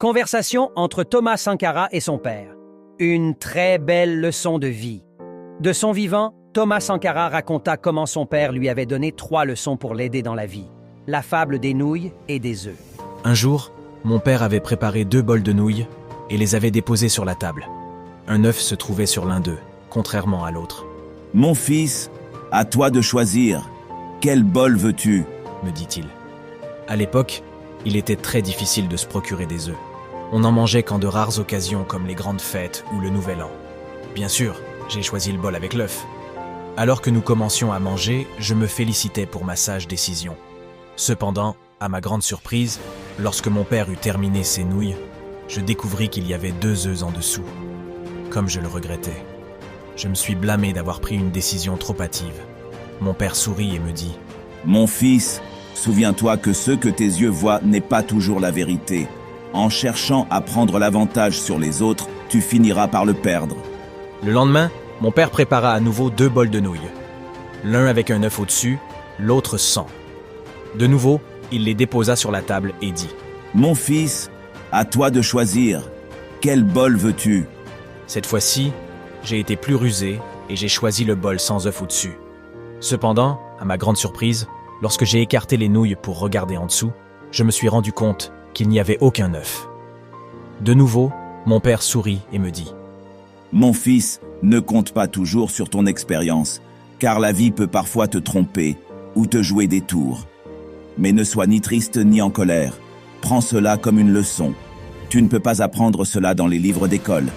Conversation entre Thomas Sankara et son père. Une très belle leçon de vie. De son vivant, Thomas Sankara raconta comment son père lui avait donné 3 leçons pour l'aider dans la vie. La fable des nouilles et des œufs. Un jour, mon père avait préparé 2 bols de nouilles et les avait déposés sur la table. Un œuf se trouvait sur l'un d'eux, contrairement à l'autre. « Mon fils, à toi de choisir. Quel bol veux-tu » me dit-il. À l'époque, il était très difficile de se procurer des œufs. On n'en mangeait qu'en de rares occasions comme les grandes fêtes ou le Nouvel An. Bien sûr, j'ai choisi le bol avec l'œuf. Alors que nous commencions à manger, je me félicitais pour ma sage décision. Cependant, à ma grande surprise, lorsque mon père eut terminé ses nouilles, je découvris qu'il y avait 2 œufs en dessous. Comme je le regrettais. Je me suis blâmé d'avoir pris une décision trop hâtive. Mon père sourit et me dit « Mon fils, souviens-toi que ce que tes yeux voient n'est pas toujours la vérité. En cherchant à prendre l'avantage sur les autres, tu finiras par le perdre. » Le lendemain, mon père prépara à nouveau 2 bols de nouilles. L'un avec un œuf au-dessus, l'autre sans. De nouveau, il les déposa sur la table et dit « Mon fils, à toi de choisir. Quel bol veux-tu » Cette fois-ci, j'ai été plus rusé et j'ai choisi le bol sans œuf au-dessus. Cependant, à ma grande surprise, lorsque j'ai écarté les nouilles pour regarder en dessous, je me suis rendu compte qu'il n'y avait aucun œuf. De nouveau, mon père sourit et me dit « Mon fils, ne compte pas toujours sur ton expérience, car la vie peut parfois te tromper ou te jouer des tours. Mais ne sois ni triste ni en colère. Prends cela comme une leçon. Tu ne peux pas apprendre cela dans les livres d'école. »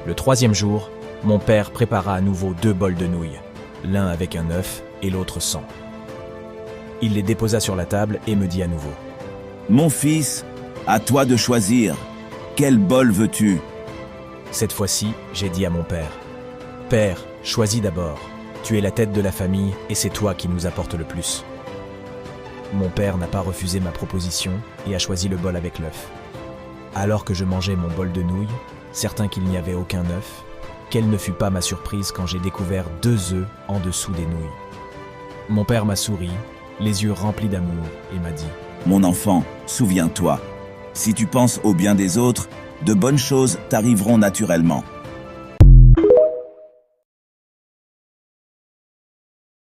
Le 3e jour, mon père prépara à nouveau 2 bols de nouilles, l'un avec un œuf et l'autre sans. Il les déposa sur la table et me dit à nouveau « Mon fils, à toi de choisir. Quel bol veux-tu » Cette fois-ci, j'ai dit à mon père « Père, choisis d'abord. Tu es la tête de la famille et c'est toi qui nous apporte le plus. » Mon père n'a pas refusé ma proposition et a choisi le bol avec l'œuf. Alors que je mangeais mon bol de nouilles, certain qu'il n'y avait aucun œuf, quelle ne fut pas ma surprise quand j'ai découvert 2 œufs en dessous des nouilles. Mon père m'a souri, les yeux remplis d'amour, et m'a dit « Mon enfant, souviens-toi, si tu penses au bien des autres, de bonnes choses t'arriveront naturellement.